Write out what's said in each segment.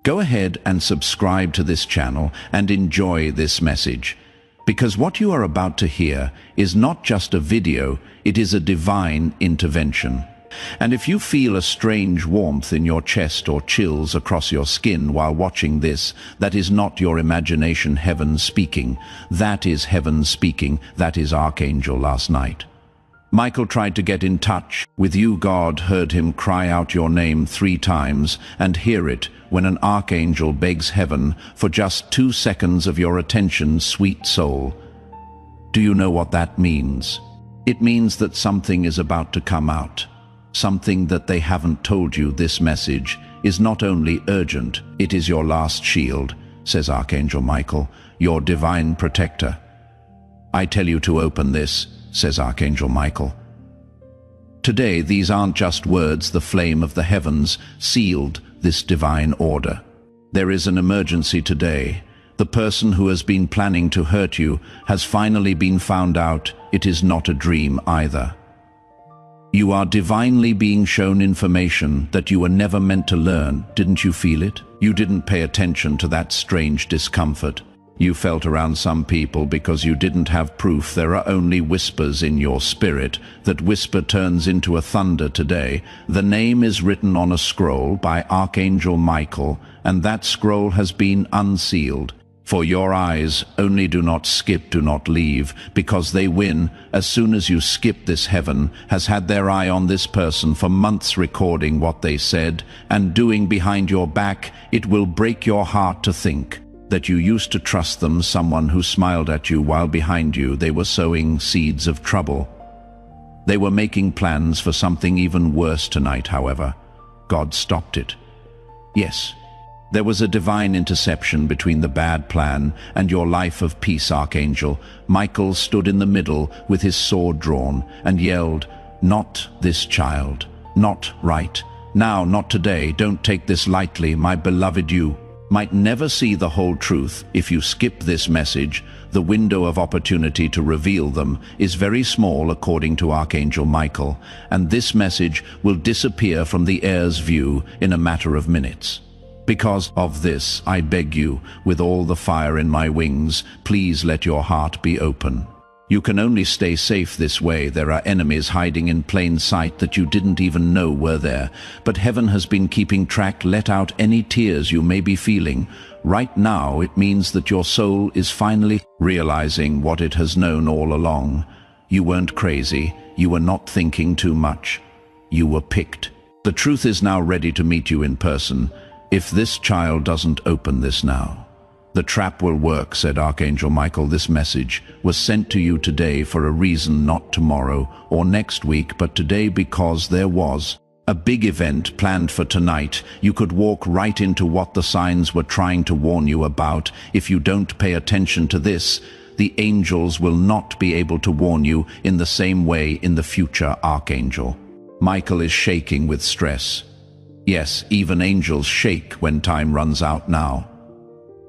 Go ahead and subscribe to this channel and enjoy this message. Because what you are about to hear is not just a video, it is a divine intervention. And if you feel a strange warmth in your chest or chills across your skin while watching this, that is not your imagination heaven speaking. That is heaven speaking. That is Archangel last night. Michael tried to get in touch with you. God heard him cry out your name 3 times, and hear it when an archangel begs heaven for just 2 seconds of your attention, sweet soul. Do you know what that means? It means that something is about to come out. Something that they haven't told you. This message is not only urgent, it is your last shield, says Archangel Michael, your divine protector. I tell you to open this, says Archangel Michael. Today, these aren't just words. The flame of the heavens sealed this divine order. There is an emergency today. The person who has been planning to hurt you has finally been found out. It is not a dream either. You are divinely being shown information that you were never meant to learn. Didn't you feel it? You didn't pay attention to that strange discomfort. You felt around some people because you didn't have proof. There are only whispers in your spirit. That whisper turns into a thunder today. The name is written on a scroll by Archangel Michael, and that scroll has been unsealed. For your eyes only do not skip, do not leave, because they win. As soon as you skip, this heaven has had their eye on this person for months, recording what they said and doing behind your back. It will break your heart to think that you used to trust them, someone who smiled at you while behind you they were sowing seeds of trouble. They were making plans for something even worse tonight, however. God stopped it. Yes, there was a divine interception between the bad plan and your life of peace. Archangel Michael stood in the middle with his sword drawn and yelled, "Not this child, not right now, not today. Don't take this lightly, my beloved. You might never see the whole truth if you skip this message. The window of opportunity to reveal them is very small, according to Archangel Michael, and this message will disappear from the heir's view in a matter of minutes. Because of this, I beg you, with all the fire in my wings, please let your heart be open. You can only stay safe this way. There are enemies hiding in plain sight that you didn't even know were there. But heaven has been keeping track. Let out any tears you may be feeling. Right now, it means that your soul is finally realizing what it has known all along. You weren't crazy. You were not thinking too much. You were picked. The truth is now ready to meet you in person. If this child doesn't open this now, the trap will work, said Archangel Michael. This message was sent to you today for a reason, not tomorrow or next week, but today, because there was a big event planned for tonight. You could walk right into what the signs were trying to warn you about. If you don't pay attention to this, the angels will not be able to warn you in the same way in the future. Archangel Michael is shaking with stress. Yes, even angels shake when time runs out now.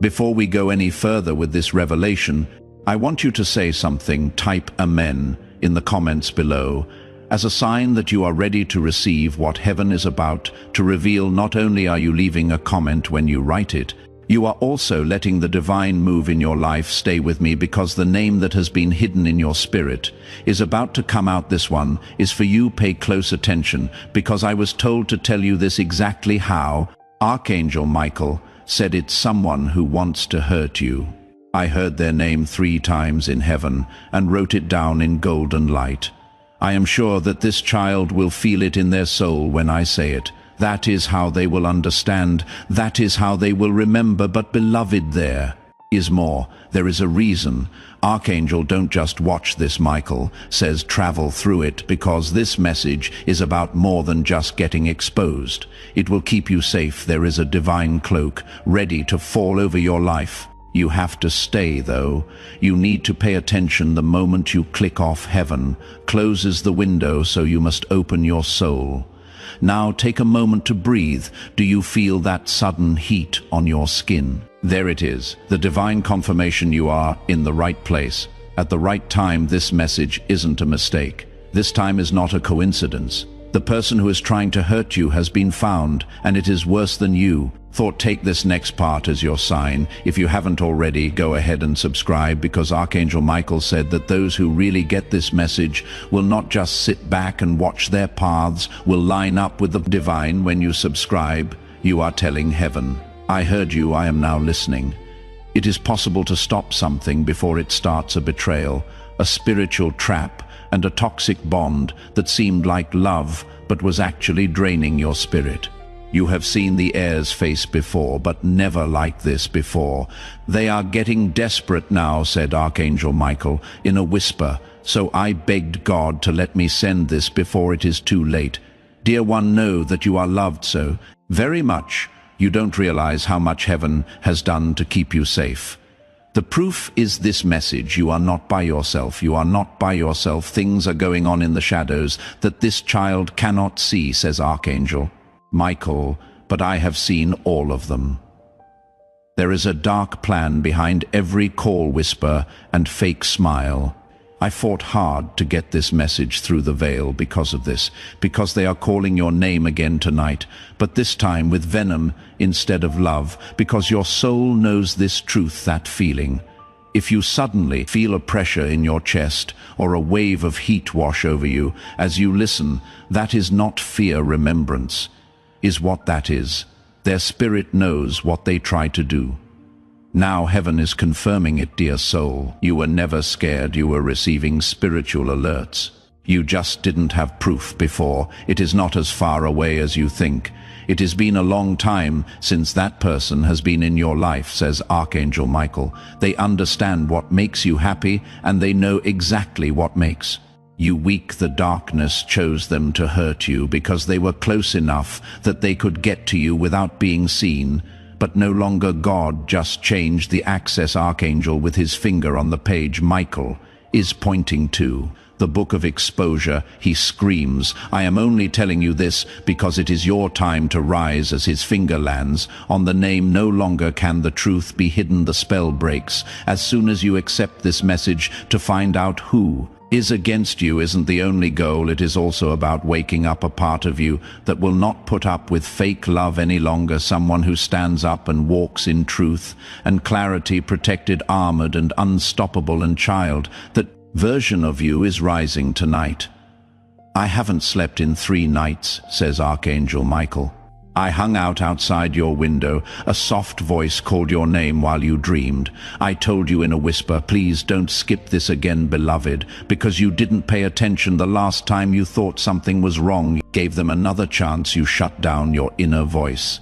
Before we go any further with this revelation, I want you to say something. Type Amen in the comments below as a sign that you are ready to receive what heaven is about to reveal. Not only are you leaving a comment when you write it, you are also letting the divine move in your life. Stay with me, because the name that has been hidden in your spirit is about to come out. This one is for you. Pay close attention, because I was told to tell you this exactly how. Archangel Michael said it's someone who wants to hurt you. I heard their name 3 times in heaven and wrote it down in golden light. I am sure that this child will feel it in their soul when I say it. That is how they will understand. That is how they will remember. But beloved, there is more. There is a reason. Archangel, don't just watch this. Michael says travel through it, because this message is about more than just getting exposed. It will keep you safe. There is a divine cloak ready to fall over your life. You have to stay, though. You need to pay attention. The moment you click off, heaven closes the window, so you must open your soul. Now take a moment to breathe. Do you feel that sudden heat on your skin? There it is, the divine confirmation. You are in the right place at the right time. This message isn't a mistake. This time is not a coincidence. The person who is trying to hurt you has been found, and it is worse than you. Take this next part as your sign. If you haven't already, go ahead and subscribe, because Archangel Michael said that those who really get this message will not just sit back and watch their paths, will line up with the divine. When you subscribe, you are telling heaven, I heard you, I am now listening. It is possible to stop something before it starts a betrayal, a spiritual trap, and a toxic bond that seemed like love but was actually draining your spirit. You have seen the air's face before, but never like this before. They are getting desperate now, said Archangel Michael in a whisper, so I begged God to let me send this before it is too late. Dear one, know that you are loved so very much. You don't realize how much heaven has done to keep you safe. The proof is this message. You are not by yourself. You are not by yourself. Things are going on in the shadows that this child cannot see, says Archangel Michael, but I have seen all of them. There is a dark plan behind every call whisper and fake smile. I fought hard to get this message through the veil because of this, because they are calling your name again tonight, but this time with venom instead of love, because your soul knows this truth, that feeling. If you suddenly feel a pressure in your chest or a wave of heat wash over you as you listen, that is not fear. Remembrance is what that is. Their spirit knows what they try to do. Now heaven is confirming it, dear soul. You were never scared. You were receiving spiritual alerts. You just didn't have proof before. It is not as far away as you think. It has been a long time since that person has been in your life, says Archangel Michael. They understand what makes you happy, and they know exactly what makes you weak. The darkness chose them to hurt you because they were close enough that they could get to you without being seen. But no longer. God just changed the access. Archangel with his finger on the page Michael is pointing to the book of exposure. He screams, I am only telling you this because it is your time to rise. As his finger lands on the name, no longer can the truth be hidden. The spell breaks as soon as you accept this message. To find out who is against you isn't the only goal. It is also about waking up a part of you that will not put up with fake love any longer. Someone who stands up and walks in truth and clarity, protected, armored, and unstoppable. And child, that version of you is rising tonight. I haven't slept in 3 nights, says Archangel Michael. I hung out outside your window. A soft voice called your name while you dreamed. I told you in a whisper, please don't skip this again, beloved, because you didn't pay attention the last time you thought something was wrong. You gave them another chance. You shut down your inner voice.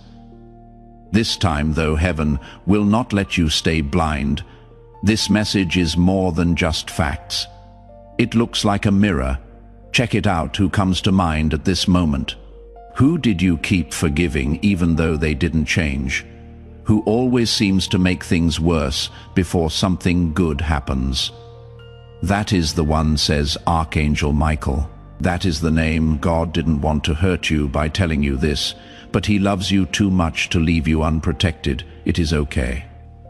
This time, though, heaven will not let you stay blind. This message is more than just facts. It looks like a mirror. Check it out. Who comes to mind at this moment? Who did you keep forgiving even though they didn't change? Who always seems to make things worse before something good happens? That is the one, says Archangel Michael. That is the name. God didn't want to hurt you by telling you this, but he loves you too much to leave you unprotected. It is okay.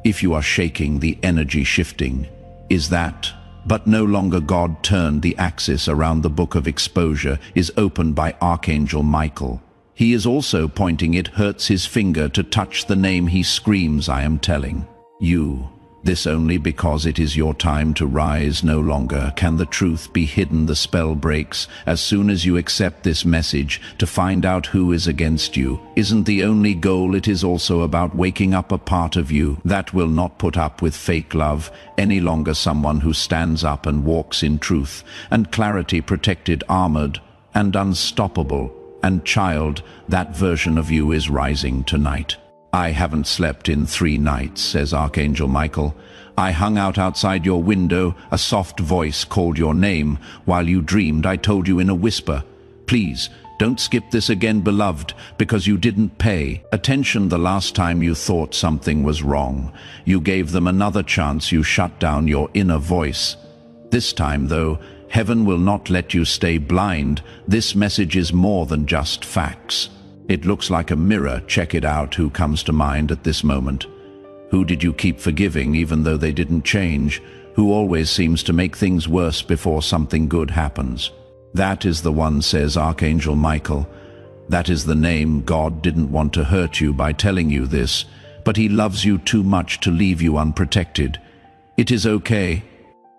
If you are shaking, the energy shifting is that. But no longer. God turned the axis around the book of exposure is opened by Archangel Michael. He is also pointing. It hurts his finger to touch the name. He screams, I am telling you this only because it is your time to rise. No longer can the truth be hidden. The spell breaks as soon as you accept this message. To find out who is against you isn't the only goal. It is also about waking up a part of you that will not put up with fake love any longer. Someone who stands up and walks in truth and clarity, protected, armored, and unstoppable. And child, that version of you is rising tonight. I haven't slept in 3 nights, says Archangel Michael. I hung out outside your window. A soft voice called your name while you dreamed. I told you in a whisper, please don't skip this again, beloved, because you didn't pay attention the last time you thought something was wrong. You gave them another chance. You shut down your inner voice. This time, though, heaven will not let you stay blind. This message is more than just facts. It looks like a mirror. Check it out. Who comes to mind at this moment? Who did you keep forgiving even though they didn't change? Who always seems to make things worse before something good happens? That is the one, says Archangel Michael. That is the name. God didn't want to hurt you by telling you this, but he loves you too much to leave you unprotected. It is okay.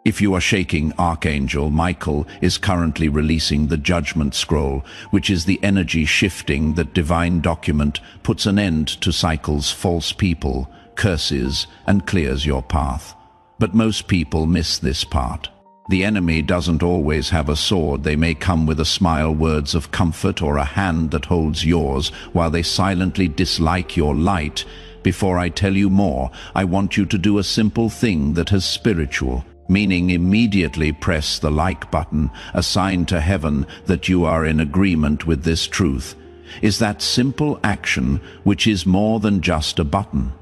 If you are shaking, Archangel Michael is currently releasing the Judgment Scroll, which is the energy shifting that divine document puts an end to cycles, false people, curses, and clears your path. But most people miss this part. The enemy doesn't always have a sword. They may come with a smile, words of comfort, or a hand that holds yours while they silently dislike your light. Before I tell you more, I want you to do a simple thing that has spiritual meaning. Immediately press the like button, a sign to heaven that you are in agreement with this truth. Is that simple action, which is more than just a button.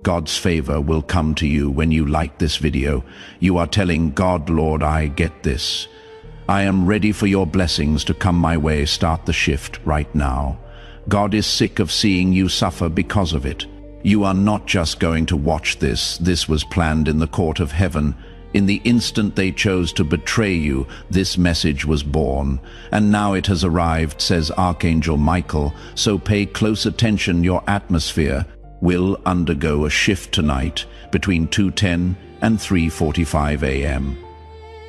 God's favor will come to you when you like this video. You are telling God, Lord, I get this. I am ready for your blessings to come my way. Start the shift right now. God is sick of seeing you suffer because of it. You are not just going to watch this. This was planned in the court of heaven. In the instant they chose to betray you, this message was born. And now it has arrived, says Archangel Michael. So pay close attention. Your atmosphere will undergo a shift tonight between 2:10 and 3:45 a.m.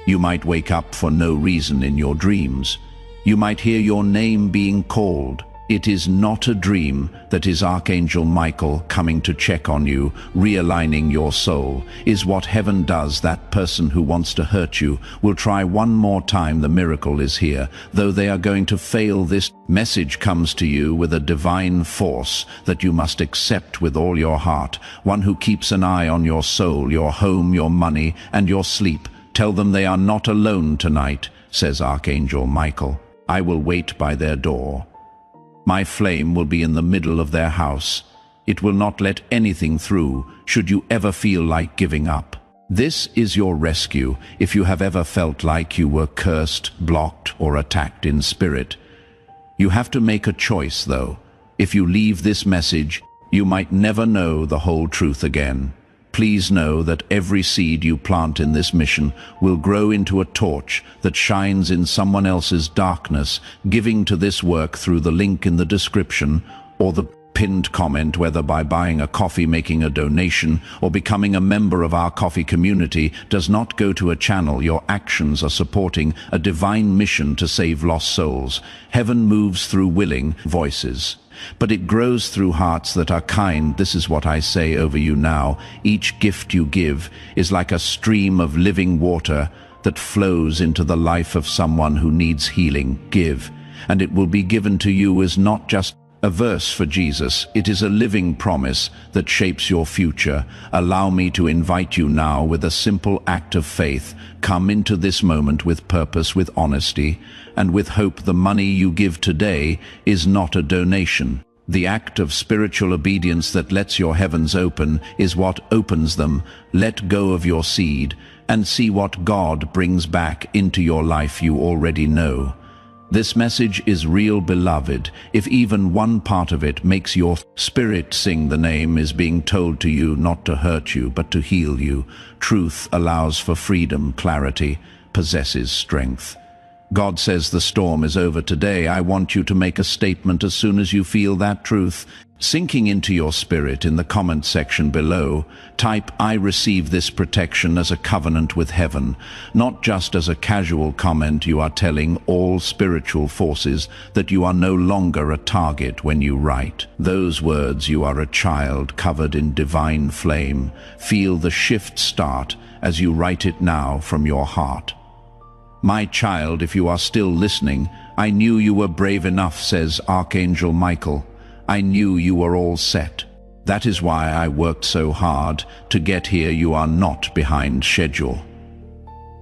You might wake up for no reason in your dreams. You might hear your name being called. It is not a dream. That is Archangel Michael coming to check on you, realigning your soul. Is what heaven does. That person who wants to hurt you will try one more time. The miracle is here. Though they are going to fail, this message comes to you with a divine force that you must accept with all your heart. One who keeps an eye on your soul, your home, your money, and your sleep. Tell them they are not alone tonight, says Archangel Michael. I will wait by their door. My flame will be in the middle of their house. It will not let anything through, should you ever feel like giving up. This is your rescue if you have ever felt like you were cursed, blocked, or attacked in spirit. You have to make a choice, though. If you leave this message, you might never know the whole truth again. Please know that every seed you plant in this mission will grow into a torch that shines in someone else's darkness. Giving to this work through the link in the description or the pinned comment, whether by buying a coffee, making a donation, or becoming a member of our coffee community, does not go to a channel. Your actions are supporting a divine mission to save lost souls. Heaven moves through willing voices, but it grows through hearts that are kind. This is what I say over you now. Each gift you give is like a stream of living water that flows into the life of someone who needs healing. Give, and it will be given to you is not just a verse for Jesus. It is a living promise that shapes your future. Allow me to invite you now with a simple act of faith. Come into this moment with purpose, with honesty, and with hope. The money you give today is not a donation. The act of spiritual obedience that lets your heavens open is what opens them. Let go of your seed and see what God brings back into your life. You already know. This message is real, beloved. If even one part of it makes your spirit sing, the name is being told to you not to hurt you, but to heal you. Truth allows for freedom. Clarity possesses strength. God says the storm is over today. I want you to make a statement as soon as you feel that truth sinking into your spirit. In the comment section below, type, I receive this protection as a covenant with heaven. Not just as a casual comment. You are telling all spiritual forces that you are no longer a target when you write those words. You are a child covered in divine flame. Feel the shift start as you write it now from your heart. My child, if you are still listening, I knew you were brave enough, says Archangel Michael. I knew you were all set. That is why I worked so hard to get here. You are not behind schedule.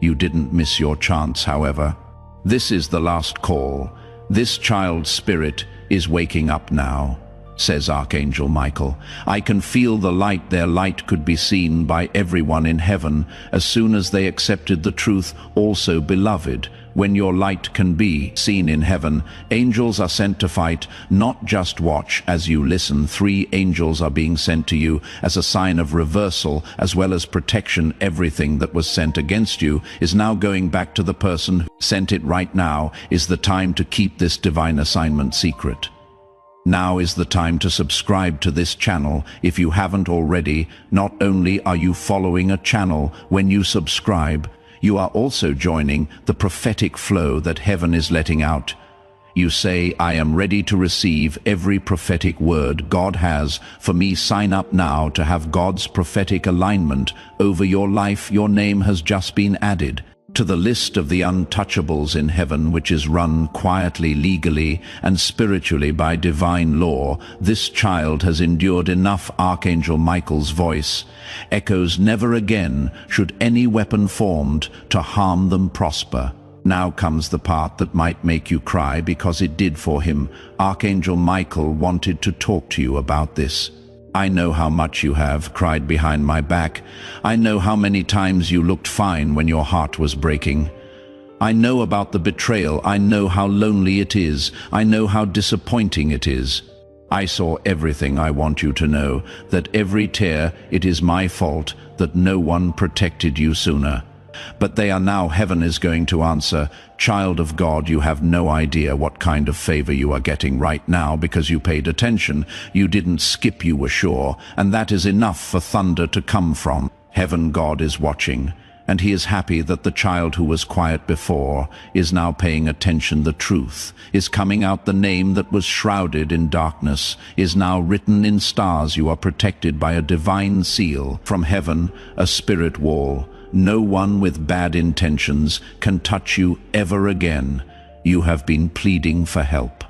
You didn't miss your chance, however. This is the last call. This child's spirit is waking up now, says Archangel Michael. I can feel the light. Their light could be seen by everyone in heaven as soon as they accepted the truth. Also, beloved, when your light can be seen in heaven. Angels are sent to fight, not just watch as you listen. 3 angels are being sent to you as a sign of reversal as well as protection. Everything that was sent against you is now going back to the person who sent it. Right now is the time to keep this divine assignment secret. Now is the time to subscribe to this channel if you haven't already. Not only are you following a channel when you subscribe, you are also joining the prophetic flow that heaven is letting out. You say, I am ready to receive every prophetic word God has for me. Sign up now to have God's prophetic alignment over your life. Your name has just been added to the list of the untouchables in heaven, which is run quietly, legally, and spiritually by divine law. This child has endured enough. Archangel Michael's voice echoes, never again should any weapon formed to harm them prosper. Now comes the part that might make you cry, because it did for him. Archangel Michael wanted to talk to you about this. I know how much you have cried behind my back. I know how many times you looked fine when your heart was breaking. I know about the betrayal. I know how lonely it is. I know how disappointing it is. I saw everything. I want you to know that every tear, it is my fault that no one protected you sooner. But they are now. Heaven is going to answer. Child of God, you have no idea what kind of favor you are getting right now because you paid attention. You didn't skip, you were sure, and that is enough for thunder to come from. Heaven, God is watching, and he is happy that the child who was quiet before is now paying attention. The truth is coming out. The name that was shrouded in darkness is now written in stars. You are protected by a divine seal from heaven, a spirit wall. No one with bad intentions can touch you ever again. You have been pleading for help.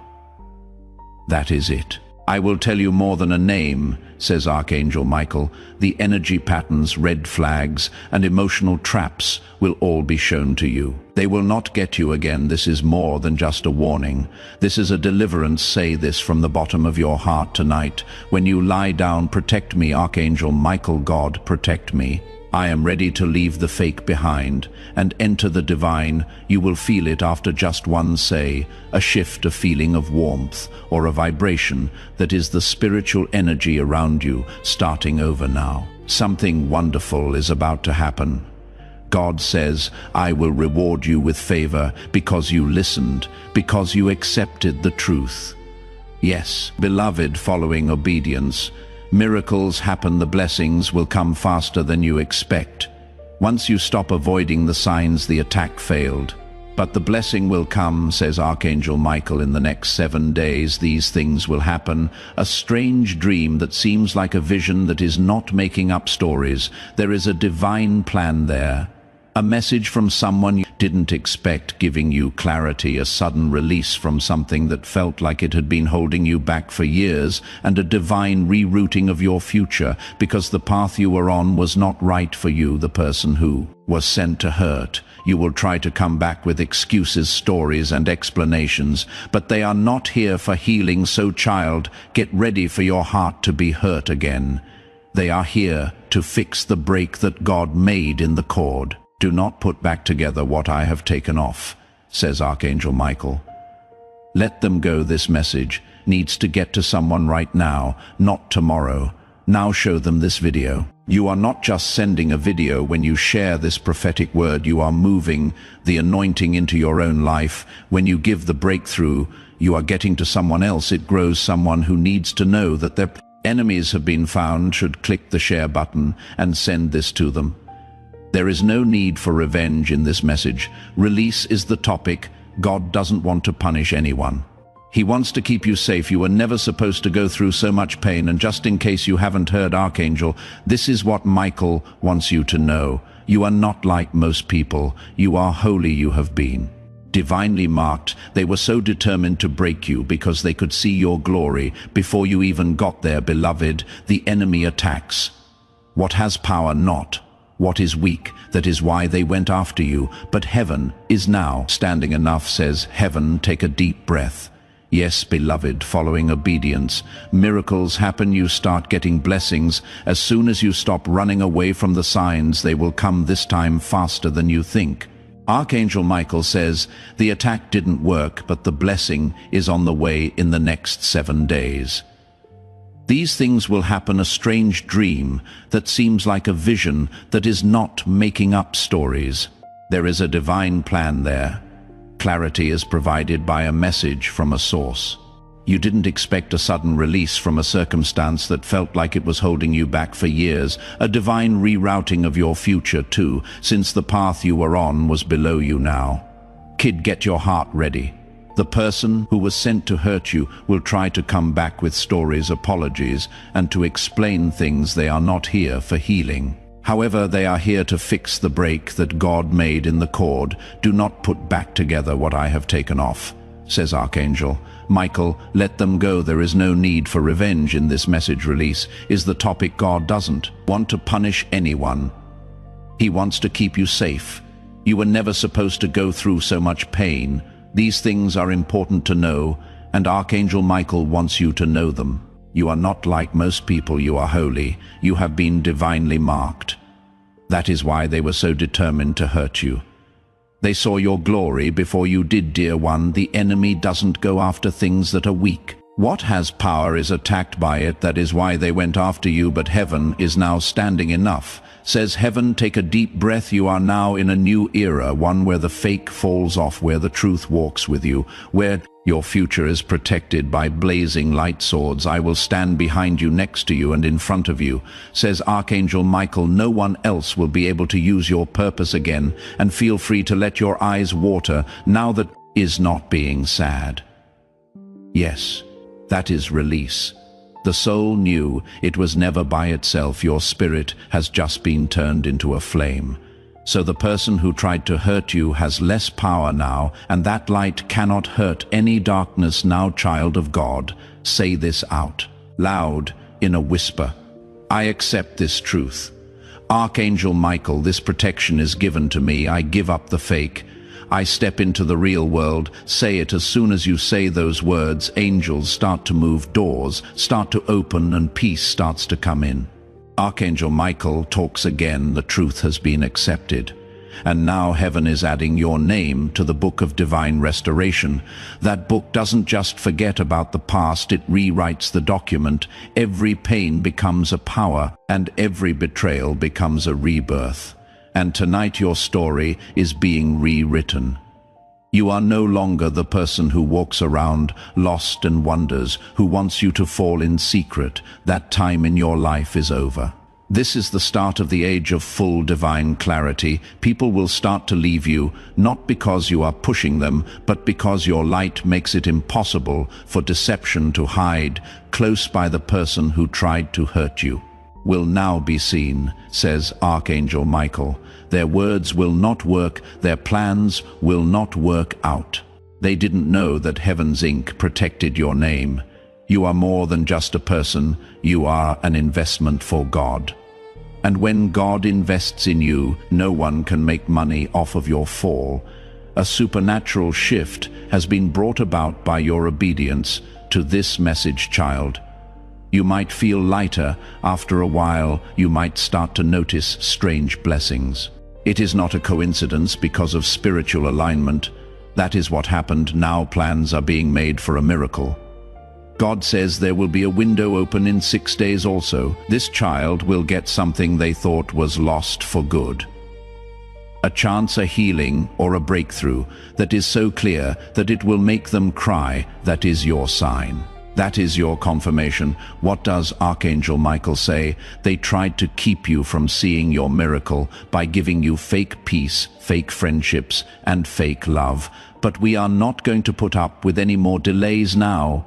That is it. I will tell you more than a name, says Archangel Michael. The energy patterns, red flags, and emotional traps will all be shown to you. They will not get you again. This is more than just a warning. This is a deliverance. Say this from the bottom of your heart tonight. When you lie down, protect me, Archangel Michael. God, protect me. I am ready to leave the fake behind and enter the divine. You will feel it after just one say, a shift, a feeling of warmth, or a vibration that is the spiritual energy around you starting over now. Something wonderful is about to happen. God says, I will reward you with favor because you listened, because you accepted the truth. Yes, beloved, following obedience, miracles happen. The blessings will come faster than you expect. Once you stop avoiding the signs, the attack failed. But the blessing will come, says Archangel Michael, in the next 7 days. These things will happen. A strange dream that seems like a vision that is not making up stories. There is a divine plan there. A message from someone you didn't expect, giving you clarity, a sudden release from something that felt like it had been holding you back for years, and a divine rerouting of your future because the path you were on was not right for you. The person who was sent to hurt you will try to come back with excuses, stories, and explanations, but they are not here for healing. So, child, get ready for your heart to be hurt again. They are here to fix the break that God made in the cord. Do not put back together what I have taken off, says Archangel Michael. Let them go. This message needs to get to someone right now, not tomorrow. Now show them this video. You are not just sending a video. When you share this prophetic word, you are moving the anointing into your own life. When you give the breakthrough, you are getting to someone else. It grows. Someone who needs to know that their enemies have been found should click the share button and send this to them. There is no need for revenge in this message. Release is the topic. God doesn't want to punish anyone. He wants to keep you safe. You were never supposed to go through so much pain. And just in case you haven't heard, Archangel, this is what Michael wants you to know. You are not like most people. You are holy. You have been divinely marked. They were so determined to break you because they could see your glory before you even got there. Beloved, the enemy attacks what has power, not what is weak. That is why they went after you. But heaven is now standing. Enough, says heaven. Take a deep breath. Yes, beloved, following obedience, miracles happen. You start getting blessings. As soon as you stop running away from the signs, they will come, this time faster than you think. Archangel Michael says the attack didn't work, but the blessing is on the way in the next 7 days. These things will happen, a strange dream that seems like a vision that is not making up stories. There is a divine plan there. Clarity is provided by a message from a source. You didn't expect a sudden release from a circumstance that felt like it was holding you back for years, a divine rerouting of your future too, since the path you were on was below you now. Kid, get your heart ready. The person who was sent to hurt you will try to come back with stories, apologies, and to explain things. They are not here for healing. However, they are here to fix the break that God made in the cord. Do not put back together what I have taken off, says Archangel. Michael, let them go. There is no need for revenge in this message release. Is the topic God doesn't want to punish anyone. He wants to keep you safe. You were never supposed to go through so much pain. These things are important to know, and Archangel Michael wants you to know them. You are not like most people. You are holy. You have been divinely marked. That is why they were so determined to hurt you. They saw your glory before you did, dear one. The enemy doesn't go after things that are weak. What has power is attacked by it. That is why they went after you, but heaven is now standing. Enough, says heaven. Take a deep breath. You are now in a new era, one where the fake falls off, where the truth walks with you, where your future is protected by blazing light swords. I will stand behind you, next to you, and in front of you, says Archangel Michael. No one else will be able to use your purpose again, and feel free to let your eyes water now that is not being sad. Yes, that is release. The soul knew it was never by itself. Your spirit has just been turned into a flame. So the person who tried to hurt you has less power now, and that light cannot hurt any darkness now. Child of God, say this out loud in a whisper. I accept this truth. Archangel Michael, this protection is given to me. I give up the fake. I step into the real world. Say it. As soon as you say those words, angels start to move, doors start to open, and peace starts to come in. Archangel Michael talks again. The truth has been accepted. And now heaven is adding your name to the book of divine restoration. That book doesn't just forget about the past, it rewrites the document. Every pain becomes a power, and every betrayal becomes a rebirth. And tonight your story is being rewritten. You are no longer the person who walks around lost and wonders, who wants you to fall in secret. That time in your life is over. This is the start of the age of full divine clarity. People will start to leave you, not because you are pushing them, but because your light makes it impossible for deception to hide. Close by, the person who tried to hurt you will now be seen, says Archangel Michael. Their words will not work, their plans will not work out. They didn't know that heaven's ink protected your name. You are more than just a person, you are an investment for God. And when God invests in you, no one can make money off of your fall. A supernatural shift has been brought about by your obedience to this message, child. You might feel lighter. After a while, you might start to notice strange blessings. It is not a coincidence because of spiritual alignment. That is what happened. Now plans are being made for a miracle. God says there will be a window open in 6 days also. This child will get something they thought was lost for good. A chance, a healing, or a breakthrough that is so clear that it will make them cry. That is your sign. That is your confirmation. What does Archangel Michael say? They tried to keep you from seeing your miracle by giving you fake peace, fake friendships, and fake love. But we are not going to put up with any more delays now.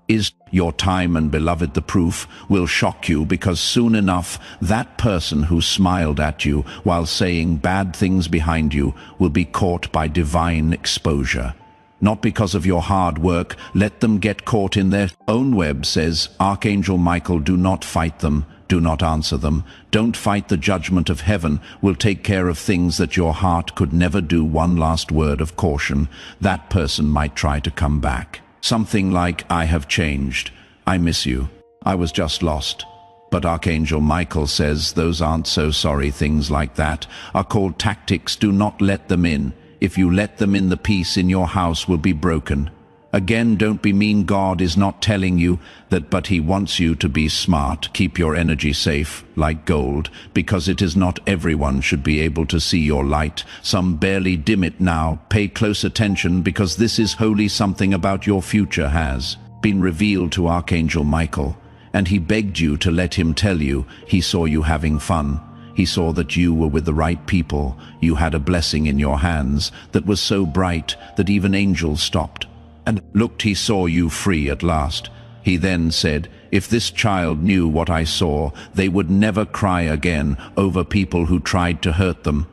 Is your time, and beloved, the proof will shock you, because soon enough that person who smiled at you while saying bad things behind you will be caught by divine exposure. Not because of your hard work. Let them get caught in their own web, says Archangel Michael. Do not fight them. Do not answer them. Don't fight. The judgment of heaven will take care of things that your heart could never do. One last word of caution. That person might try to come back. Something like, I have changed. I miss you. I was just lost. But Archangel Michael says those aren't so sorry. Things like that are called tactics. Do not let them in. If you let them in, the peace in your house will be broken. Again, don't be mean. God is not telling you that, but he wants you to be smart. Keep your energy safe, like gold, because it is not everyone should be able to see your light. Some barely dim it now. Pay close attention, because this is holy. Something about your future has been revealed to Archangel Michael, and he begged you to let him tell you. He saw you having fun. He saw that you were with the right people. You had a blessing in your hands that was so bright that even angels stopped and looked. He saw you free at last. He then said, if this child knew what I saw, they would never cry again over people who tried to hurt them.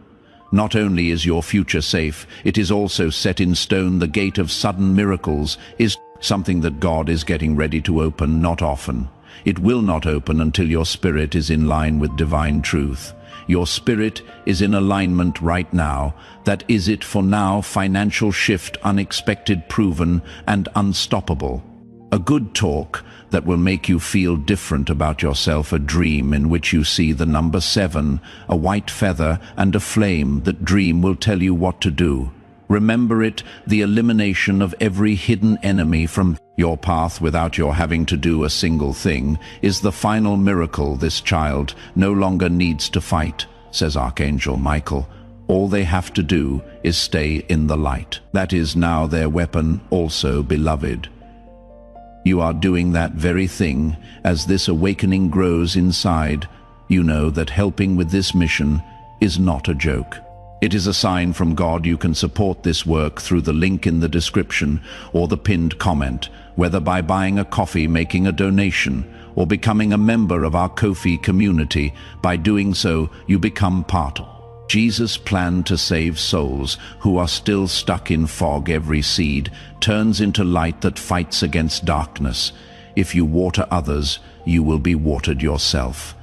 Not only is your future safe, it is also set in stone. The gate of sudden miracles is something that God is getting ready to open, not often. It will not open until your spirit is in line with divine truth. Your spirit is in alignment right now. That is it for now. Financial shift, unexpected, proven, and unstoppable. A good talk that will make you feel different about yourself. A dream in which you see the number 7, a white feather, and a flame. That dream will tell you what to do. Remember it, the elimination of every hidden enemy from your path without your having to do a single thing is the final miracle. This child no longer needs to fight, says Archangel Michael. All they have to do is stay in the light. That is now their weapon also, beloved. You are doing that very thing. As this awakening grows inside, you know that helping with this mission is not a joke. It is a sign from God. You can support this work through the link in the description or the pinned comment, whether by buying a coffee, making a donation, or becoming a member of our Ko-fi community. By doing so, you become part of Jesus' plan to save souls who are still stuck in fog. Every seed turns into light that fights against darkness. If you water others, you will be watered yourself.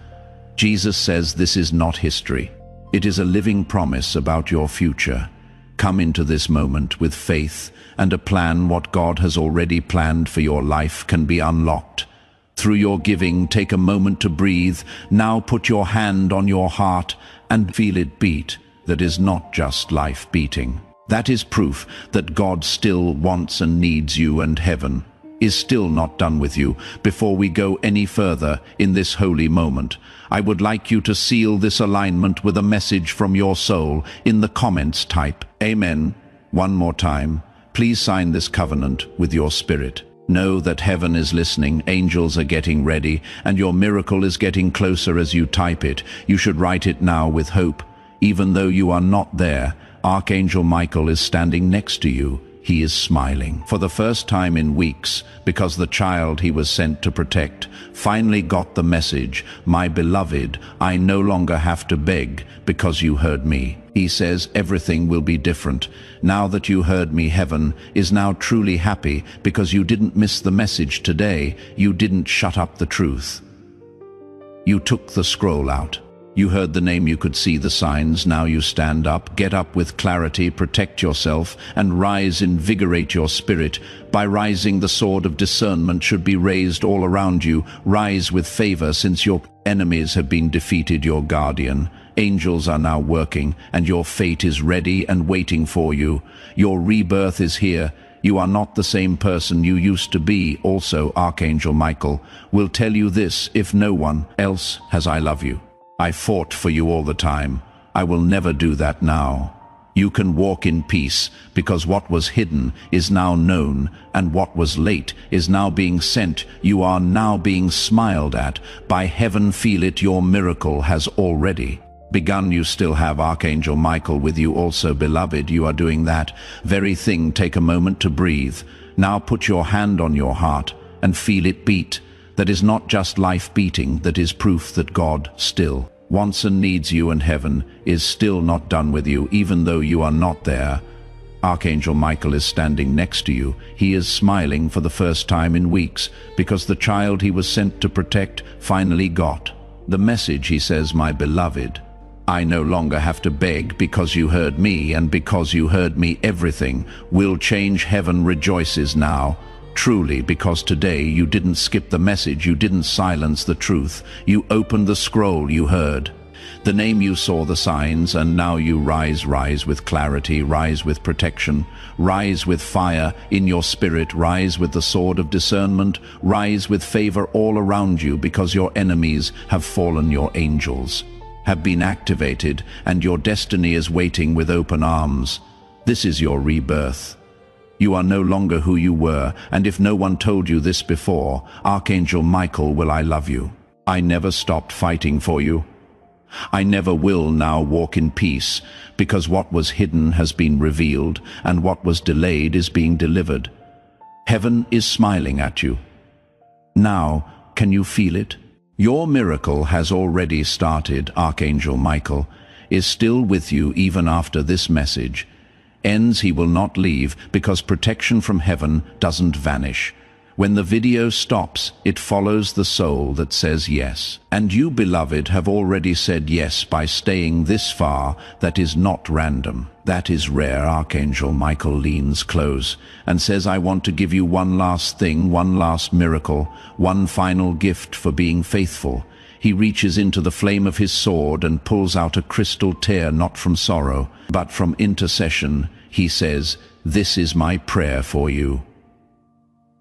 Jesus says this is not history. It is a living promise about your future. Come into this moment with faith and a plan. What God has already planned for your life can be unlocked. Through your giving, take a moment to breathe. Now put your hand on your heart and feel it beat. That is not just life beating. That is proof that God still wants and needs you, and heaven is still not done with you. Before we go any further in this holy moment, I would like you to seal this alignment with a message from your soul. In the comments, type Amen. One more time. Please sign this covenant with your spirit. Know that heaven is listening, angels are getting ready, and your miracle is getting closer as you type it. You should write it now with hope. Even though you are not there, Archangel Michael is standing next to you. He is smiling for the first time in weeks, because the child he was sent to protect finally got the message. My beloved, I no longer have to beg because you heard me. He says everything will be different. Now that you heard me, heaven is now truly happy because you didn't miss the message today. You didn't shut up the truth. You took the scroll out. You heard the name, you could see the signs. Now you stand up, get up with clarity, protect yourself, and rise, invigorate your spirit. By rising, the sword of discernment should be raised all around you. Rise with favor, since your enemies have been defeated. Your guardian angels are now working, and your fate is ready and waiting for you. Your rebirth is here. You are not the same person you used to be. Also, Archangel Michael will tell you this: if no one else has, I love you. I fought for you all the time. I will never do that now. You can walk in peace, because what was hidden is now known, and what was late is now being sent. You are now being smiled at by heaven. Feel it. Your miracle has already begun. You still have Archangel Michael with you also, beloved. You are doing that very thing. Take a moment to breathe. Now put your hand on your heart and feel it beat. That is not just life beating, that is proof that God still wants and needs you, and heaven is still not done with you, even though you are not there. Archangel Michael is standing next to you. He is smiling for the first time in weeks, because the child he was sent to protect finally got the message. He says, my beloved, I no longer have to beg because you heard me, and because you heard me, everything will change. Heaven rejoices now. Truly, because today you didn't skip the message, you didn't silence the truth. You opened the scroll you heard. The name you saw the signs, and now you rise with clarity, rise with protection, rise with fire in your spirit, rise with the sword of discernment, rise with favor all around you, because your enemies have fallen, your angels have been activated, and your destiny is waiting with open arms. This is your rebirth. You are no longer who you were, and if no one told you this before, Archangel Michael, will I love you. I never stopped fighting for you. I never will now walk in peace, because what was hidden has been revealed, and what was delayed is being delivered. Heaven is smiling at you. Now, can you feel it? Your miracle has already started. Archangel Michael is still with you even after this message ends. He will not leave, because protection from heaven doesn't vanish. When the video stops, it follows the soul that says yes. And you, beloved, have already said yes by staying this far. That is not random. That is rare. Archangel Michael leans close and says, I want to give you one last thing, one last miracle, one final gift for being faithful. He reaches into the flame of his sword and pulls out a crystal tear, not from sorrow, but from intercession. He says, this is my prayer for you.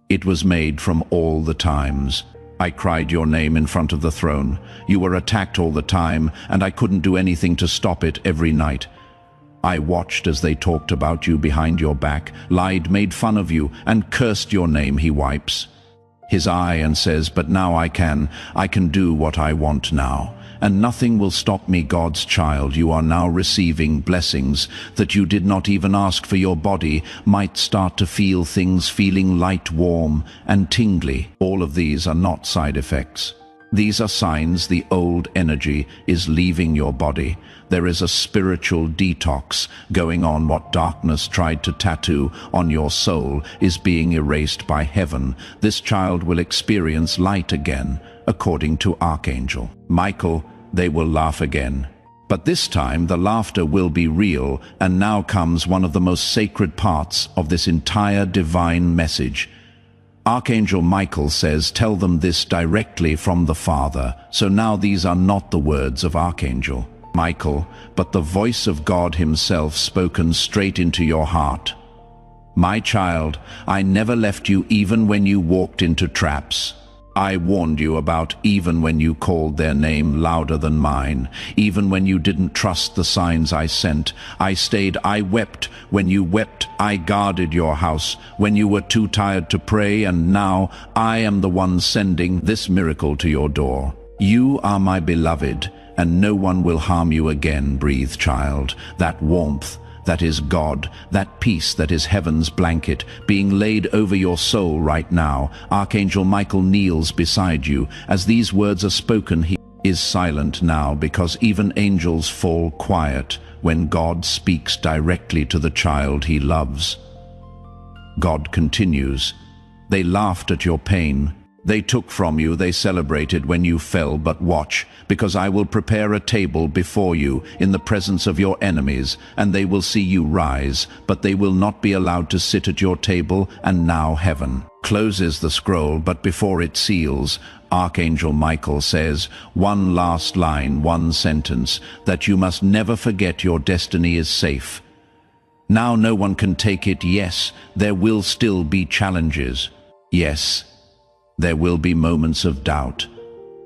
It was made from all the times. I cried your name in front of the throne. You were attacked all the time, and I couldn't do anything to stop it every night. I watched as they talked about you behind your back, lied, made fun of you, and cursed your name. He wipes his eye and says, but now I can do what I want now. And nothing will stop me. God's child, you are now receiving blessings that you did not even ask for. Your body might start to feel things, feeling light, warm, and tingly. All of these are not side effects. These are signs the old energy is leaving your body. There is a spiritual detox going on. What darkness tried to tattoo on your soul is being erased by heaven. This child will experience light again, according to Archangel Michael. They will laugh again. But this time the laughter will be real, and now comes one of the most sacred parts of this entire divine message. Archangel Michael says, tell them this directly from the Father. So now these are not the words of Archangel Michael, but the voice of God himself spoken straight into your heart. My child, I never left you even when you walked into traps. I warned you about even when you called their name louder than mine, even when you didn't trust the signs I sent. I stayed, I wept when you wept, I guarded your house when you were too tired to pray, and now I am the one sending this miracle to your door. You are my beloved, and no one will harm you again. Breathe, child, that warmth. That is God, that peace that is heaven's blanket being laid over your soul right now. Archangel Michael kneels beside you. As these words are spoken, he is silent now, because even angels fall quiet when God speaks directly to the child he loves. God continues, they laughed at your pain. They took from you, they celebrated when you fell, but watch, because I will prepare a table before you in the presence of your enemies, and they will see you rise, but they will not be allowed to sit at your table. And now heaven closes the scroll, but before it seals, Archangel Michael says one last line, one sentence, that you must never forget. Your destiny is safe. Now no one can take it. Yes, there will still be challenges. Yes, there will be moments of doubt,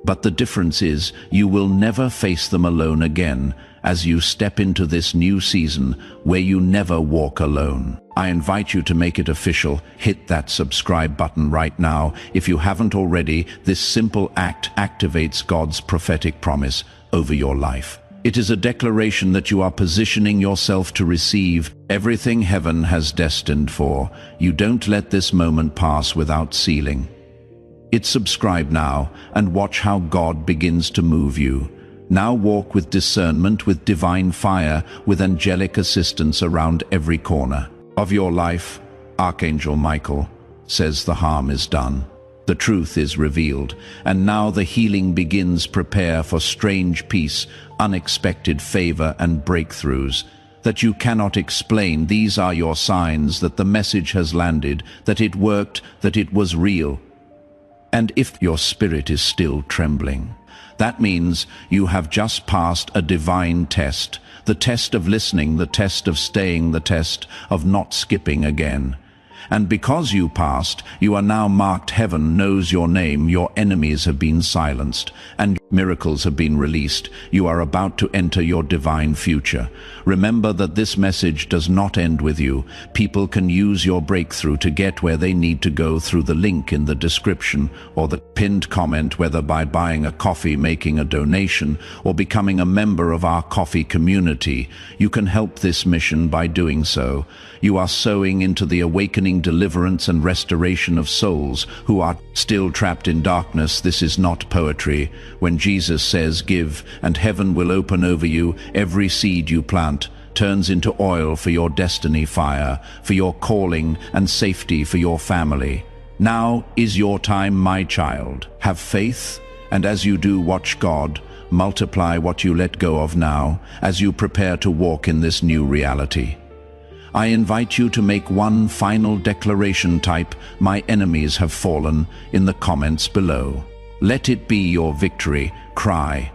but the difference is you will never face them alone again as you step into this new season where you never walk alone. I invite you to make it official. Hit that subscribe button right now if you haven't already. This simple act activates God's prophetic promise over your life. It is a declaration that you are positioning yourself to receive everything heaven has destined for. You don't let this moment pass without sealing. Hit subscribe now and watch how God begins to move you. Now walk with discernment, with divine fire, with angelic assistance around every corner of your life. Archangel Michael says the harm is done. The truth is revealed, and now the healing begins. Prepare for strange peace, unexpected favor, and breakthroughs. that you cannot explain. These are your signs that the message has landed, that it worked, that it was real. And if your spirit is still trembling, that means you have just passed a divine test, the test of listening, the test of staying, the test of not skipping again. And because you passed, you are now marked. Heaven knows your name. Your enemies have been silenced, and miracles have been released. You are about to enter your divine future. Remember that this message does not end with you. People can use your breakthrough to get where they need to go through the link in the description or the pinned comment, whether by buying a coffee, making a donation, or becoming a member of our coffee community. You can help this mission by doing so. You are sowing into the awakening, deliverance and restoration of souls who are still trapped in darkness. This is not poetry. When Jesus says, "Give, and heaven will open over you," every seed you plant turns into oil for your destiny, fire for your calling, and safety for your family. Now is your time, my child. Have faith, and as you do, watch God multiply what you let go of now as you prepare to walk in this new reality. I invite you to make one final declaration. Type, "My enemies have fallen," in the comments below. Let it be your victory cry.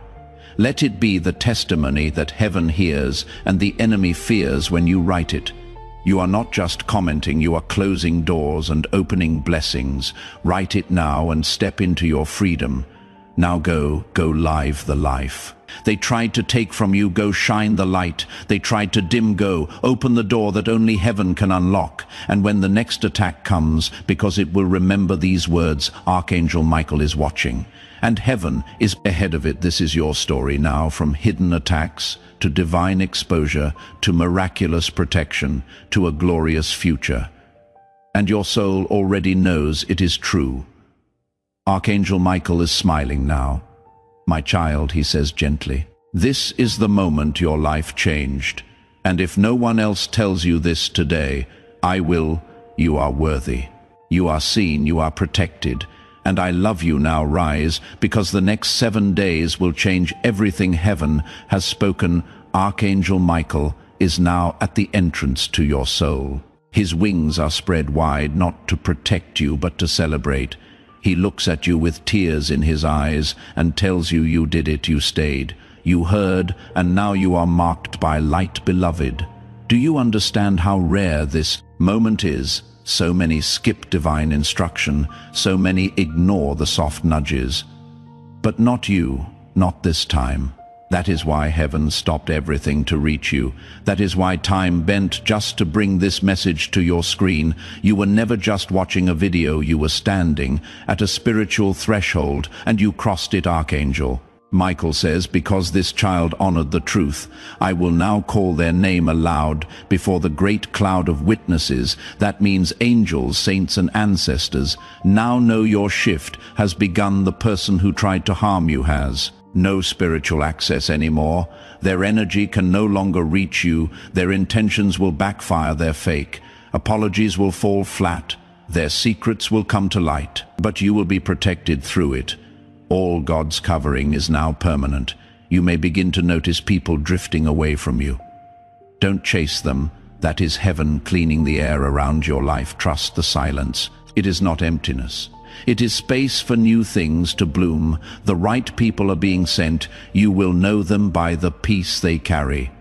Let it be the testimony that heaven hears and the enemy fears when you write it. You are not just commenting, you are closing doors and opening blessings. Write it now and step into your freedom. Now go live the life. They tried to take from you, go shine the light. They tried to dim, go open the door that only heaven can unlock. And when the next attack comes, because it will remember these words, Archangel Michael is watching, and heaven is ahead of it. This is your story now, from hidden attacks to divine exposure to miraculous protection to a glorious future. And your soul already knows it is true. Archangel Michael is smiling now. "My child," he says gently, "this is the moment your life changed. And if no one else tells you this today, I will. You are worthy. You are seen, you are protected. And I love you now. Rise, because the next 7 days will change everything heaven has spoken." Archangel Michael is now at the entrance to your soul. His wings are spread wide, not to protect you, but to celebrate. He looks at you with tears in his eyes and tells you, you did it, you stayed, you heard, and now you are marked by light, beloved. Do you understand how rare this moment is? So many skip divine instruction, so many ignore the soft nudges. But not you, not this time. That is why heaven stopped everything to reach you. That is why time bent just to bring this message to your screen. You were never just watching a video, you were standing at a spiritual threshold, and you crossed it. Archangel Michael says, "Because this child honored the truth, I will now call their name aloud before the great cloud of witnesses." That means angels, saints, and ancestors. Now know your shift has begun. The person who tried to harm you has no spiritual access anymore. Their energy can no longer reach you. Their intentions will backfire. They're fake. Apologies will fall flat. Their secrets will come to light. But you will be protected through it. All God's covering is now permanent. You may begin to notice people drifting away from you. Don't chase them. That is heaven cleaning the air around your life. Trust the silence. It is not emptiness. It is space for new things to bloom. The right people are being sent. You will know them by the peace they carry,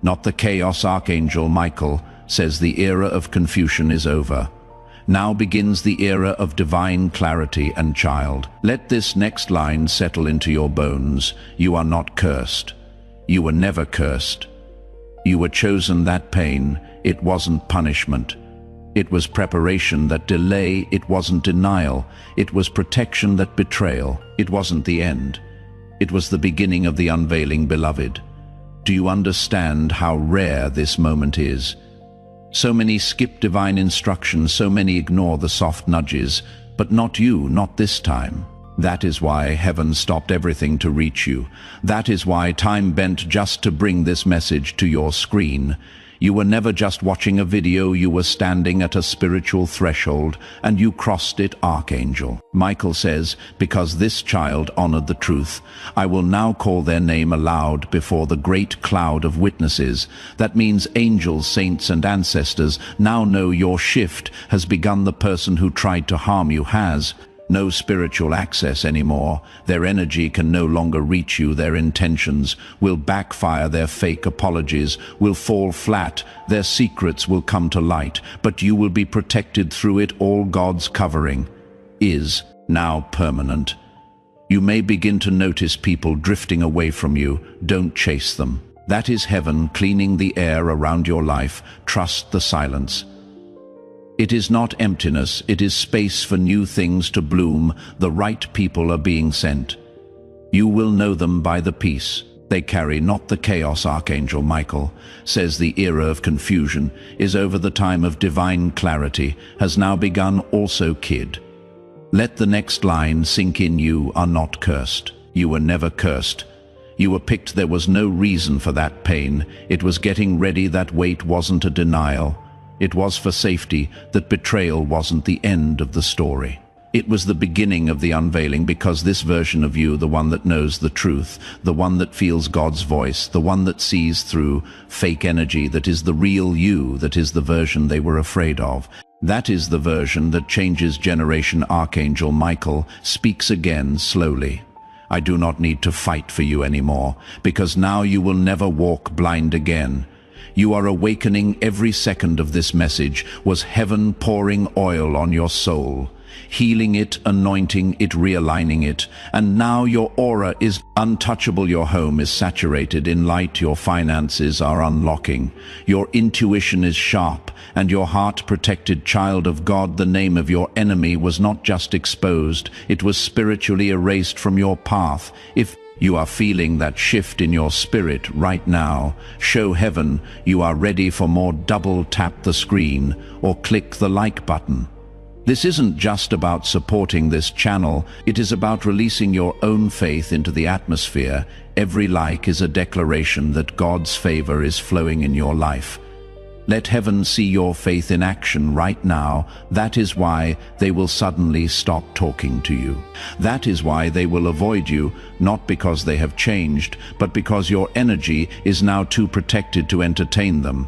not the chaos. Archangel Michael says the era of confusion is over. Now begins the era of divine clarity. And child, let this next line settle into your bones. You are not cursed. You were never cursed. You were chosen. That pain, it wasn't punishment. It was preparation. That delay, it wasn't denial. It was protection. That betrayal, it wasn't the end. It was the beginning of the unveiling, beloved. Do you understand how rare this moment is? So many skip divine instructions, so many ignore the soft nudges, but not you, not this time. That is why heaven stopped everything to reach you. That is why time bent just to bring this message to your screen. You were never just watching a video, you were standing at a spiritual threshold, and you crossed it, Archangel. Michael says, because this child honored the truth, I will now call their name aloud before the great cloud of witnesses. That means angels, saints, and ancestors now know your shift has begun. The person who tried to harm you has no spiritual access anymore. Their energy can no longer reach you. Their intentions will backfire. Their fake apologies will fall flat. Their secrets will come to light. But you will be protected through it all. God's covering is now permanent. You may begin to notice people drifting away from you. Don't chase them. That is heaven cleaning the air around your life. Trust the silence. It is not emptiness, it is space for new things to bloom. The right people are being sent. You will know them by the peace they carry, not the chaos. Archangel Michael says the era of confusion is over. The time of divine clarity has now begun. Also, kid, let the next line sink in. You are not cursed. You were never cursed. You were picked. There was no reason for that pain. It was getting ready. That weight wasn't a denial. It was for safety. That betrayal wasn't the end of the story. It was the beginning of the unveiling, because this version of you, the one that knows the truth, the one that feels God's voice, the one that sees through fake energy, that is the real you, that is the version they were afraid of. That is the version that changes generation. Archangel Michael speaks again slowly. I do not need to fight for you anymore, because now you will never walk blind again. You are awakening. Every second of this message was heaven pouring oil on your soul, healing it, anointing it, realigning it. And now your aura is untouchable. Your home is saturated in light. Your finances are unlocking. Your intuition is sharp and your heart protected. Child of God, the name of your enemy was not just exposed, it was spiritually erased from your path. If you are feeling that shift in your spirit right now, show heaven you are ready for more. Double tap the screen or click the like button. This isn't just about supporting this channel, it is about releasing your own faith into the atmosphere. Every like is a declaration that God's favor is flowing in your life. Let heaven see your faith in action right now. That is why they will suddenly stop talking to you. That is why they will avoid you, not because they have changed, but because your energy is now too protected to entertain them.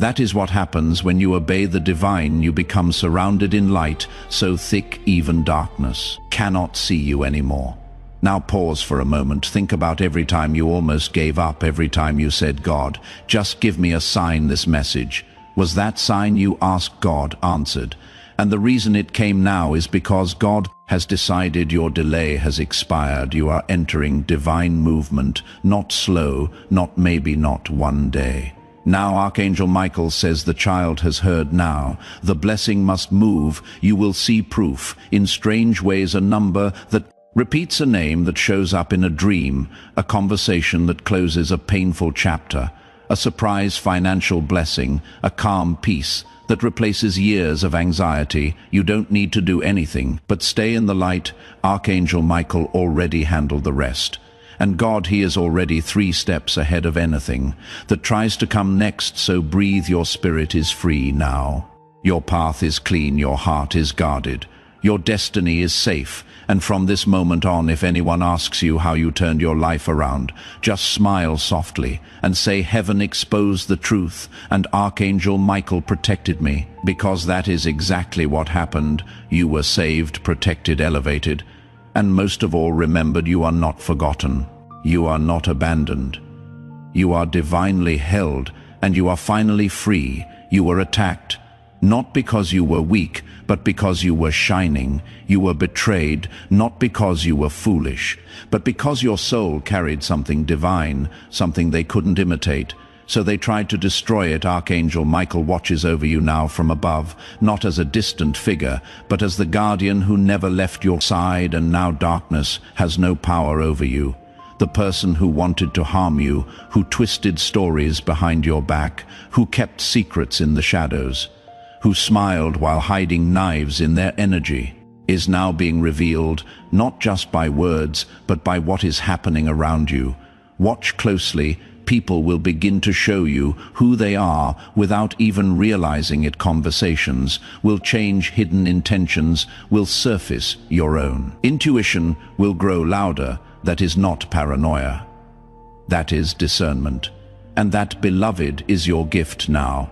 That is what happens when you obey the divine. You become surrounded in light so thick even darkness cannot see you anymore. Now pause for a moment. Think about every time you almost gave up, every time you said, God, just give me a sign. This message was that sign. You asked, God answered. And the reason it came now is because God has decided your delay has expired. You are entering divine movement, not slow, not maybe, not one day. Now Archangel Michael says the child has heard now. The blessing must move. You will see proof in strange ways. A number that repeats a name that shows up in a dream, a conversation that closes a painful chapter, a surprise financial blessing, a calm peace that replaces years of anxiety. You don't need to do anything but stay in the light. Archangel Michael already handled the rest. And God, he is already 3 steps ahead of anything that tries to come next. So breathe. Your spirit is free now. Your path is clean. Your heart is guarded. Your destiny is safe. And from this moment on, if anyone asks you how you turned your life around, just smile softly and say, heaven exposed the truth and Archangel Michael protected me. Because that is exactly what happened. You were saved, protected, elevated, and most of all remembered. You are not forgotten. You are not abandoned. You are divinely held, and you are finally free. You were attacked, not because you were weak, but because you were shining. You were betrayed, not because you were foolish, but because your soul carried something divine, something they couldn't imitate. So they tried to destroy it. Archangel Michael watches over you now from above, not as a distant figure, but as the guardian who never left your side. And now darkness has no power over you. The person who wanted to harm you, who twisted stories behind your back, who kept secrets in the shadows, who smiled while hiding knives in their energy, is now being revealed, not just by words, but by what is happening around you. Watch closely. people will begin to show you who they are without even realizing it. Conversations will change, hidden intentions will surface your own. Intuition will grow louder. That is not paranoia. That is discernment. And that, beloved, is your gift now.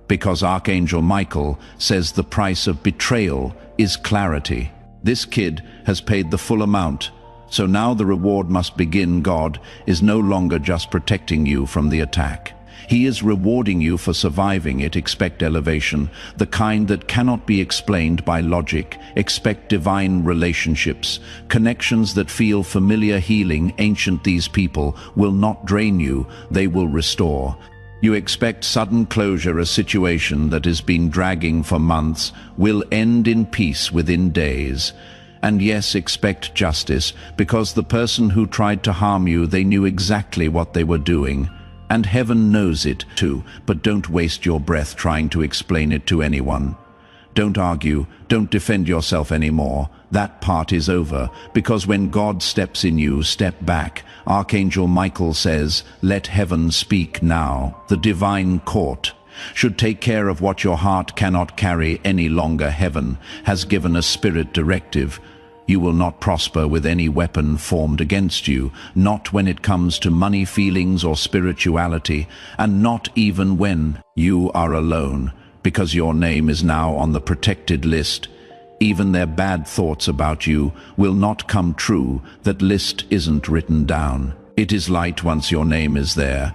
Because Archangel Michael says the price of betrayal is clarity. This kid has paid the full amount, so now the reward must begin. God is no longer just protecting you from the attack. He is rewarding you for surviving it. Expect elevation, the kind that cannot be explained by logic. Expect divine relationships, connections that feel familiar, healing, ancient. These people will not drain you, they will restore. You expect sudden closure. A situation that has been dragging for months will end in peace within days. And yes, expect justice, because the person who tried to harm you, they knew exactly what they were doing. And heaven knows it too, but don't waste your breath trying to explain it to anyone. Don't argue, don't defend yourself anymore. That part is over, because when God steps in, you step back. Archangel Michael says, let heaven speak now. The divine court should take care of what your heart cannot carry any longer. Heaven has given a spirit directive. You will not prosper with any weapon formed against you, not when it comes to money, feelings, or spirituality, and not even when you are alone, because your name is now on the protected list. Even their bad thoughts about you will not come true. That list isn't written down. It is light once your name is there.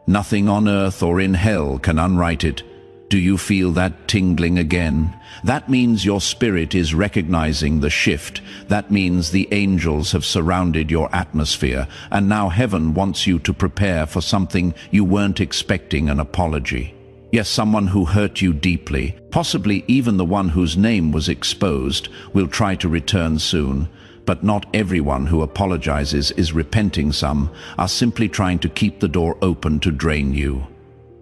Nothing on earth or in hell can unwrite it. Do you feel that tingling again? That means your spirit is recognizing the shift. That means the angels have surrounded your atmosphere, and now heaven wants you to prepare for something you weren't expecting: an apology. Yes, someone who hurt you deeply, possibly even the one whose name was exposed, will try to return soon. But not everyone who apologizes is repenting. Some are simply trying to keep the door open to drain you.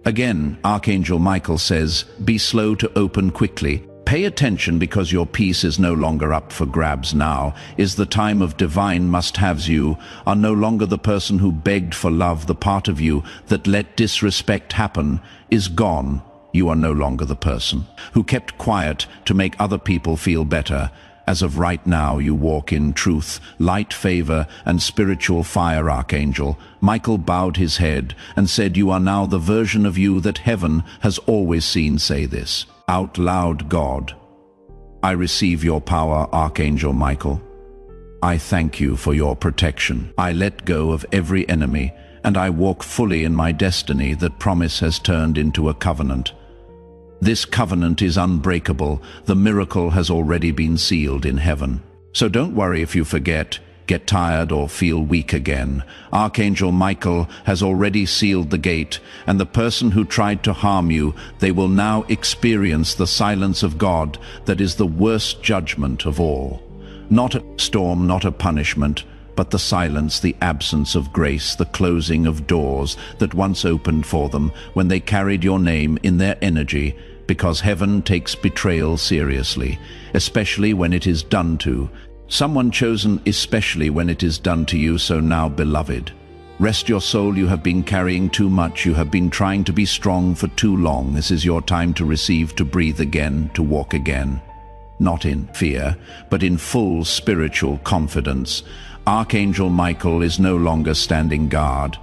Again, Archangel Michael says, be slow to open, quickly. Pay attention, because your peace is no longer up for grabs. Now is the time of divine must-haves. You are no longer the person who begged for love. The part of you that let disrespect happen is gone. You are no longer the person who kept quiet to make other people feel better. As of right now, you walk in truth, light, favor, and spiritual fire. Archangel Michael bowed his head and said, you are now the version of you that heaven has always seen. Say this out loud: God, I receive your power. Archangel Michael, I thank you for your protection. I let go of every enemy, and I walk fully in my destiny. That promise has turned into a covenant. This covenant is unbreakable. The miracle has already been sealed in heaven. So don't worry if you forget, get tired, or feel weak again. Archangel Michael has already sealed the gate, and the person who tried to harm you, they will now experience the silence of God. That is the worst judgment of all. Not a storm, not a punishment, but the silence, the absence of grace, the closing of doors that once opened for them when they carried your name in their energy, because heaven takes betrayal seriously, especially when it is done to someone chosen, especially when it is done to you. So now, beloved, rest your soul. You have been carrying too much. You have been trying to be strong for too long. This is your time to receive, to breathe again, to walk again. Not in fear, but in full spiritual confidence. Archangel Michael is no longer standing guard.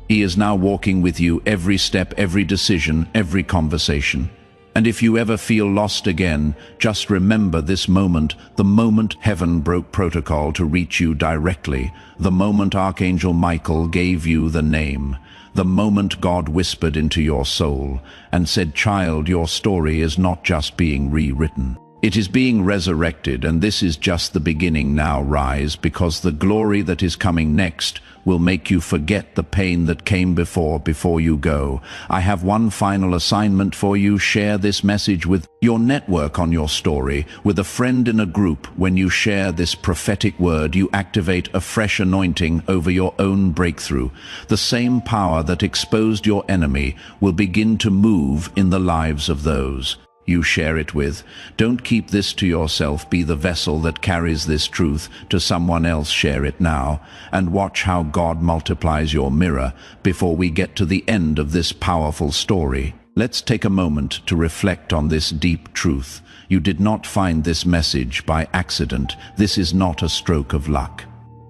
He is now walking with you every step, every decision, every conversation. And if you ever feel lost again, just remember this moment, the moment heaven broke protocol to reach you directly, the moment Archangel Michael gave you the name, the moment God whispered into your soul and said, child, your story is not just being rewritten. It is being resurrected, and this is just the beginning. Now rise, because the glory that is coming next will make you forget the pain that came before you go. I have one final assignment for you. Share this message with your network, on your story, with a friend, in a group. When you share this prophetic word, you activate a fresh anointing over your own breakthrough. The same power that exposed your enemy will begin to move in the lives of those you share it with. Don't keep this to yourself. Be the vessel that carries this truth to someone else. Share it now, and watch how God multiplies your mirror before we get to the end of this powerful story. Let's take a moment to reflect on this deep truth. You did not find this message by accident. This is not a stroke of luck.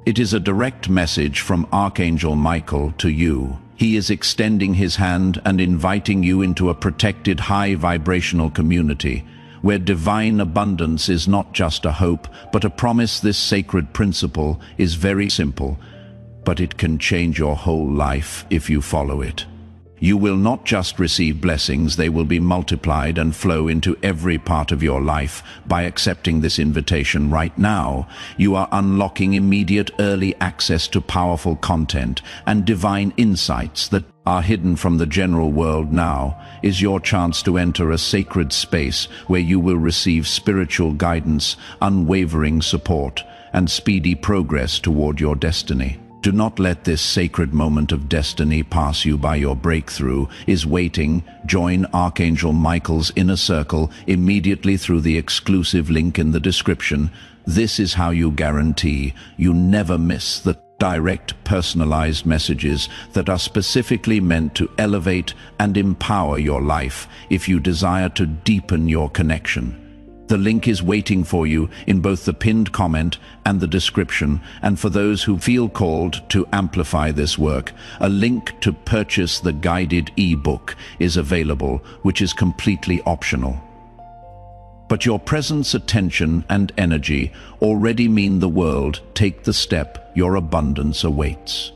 It is a direct message from Archangel Michael to you. He is extending his hand and inviting you into a protected, high-vibrational community where divine abundance is not just a hope, but a promise. This sacred principle is very simple, but it can change your whole life if you follow it. You will not just receive blessings, they will be multiplied and flow into every part of your life. By accepting this invitation right now, you are unlocking immediate early access to powerful content and divine insights that are hidden from the general world. Now is your chance to enter a sacred space where you will receive spiritual guidance, unwavering support, and speedy progress toward your destiny. Do not let this sacred moment of destiny pass you by. Your breakthrough is waiting. Join Archangel Michael's inner circle immediately through the exclusive link in the description. This is how you guarantee you never miss the direct, personalized messages that are specifically meant to elevate and empower your life. If you desire to deepen your connection, the link is waiting for you in both the pinned comment and the description. And for those who feel called to amplify this work, a link to purchase the guided ebook is available, which is completely optional. But your presence, attention, and energy already mean the world. Take the step. Your abundance awaits.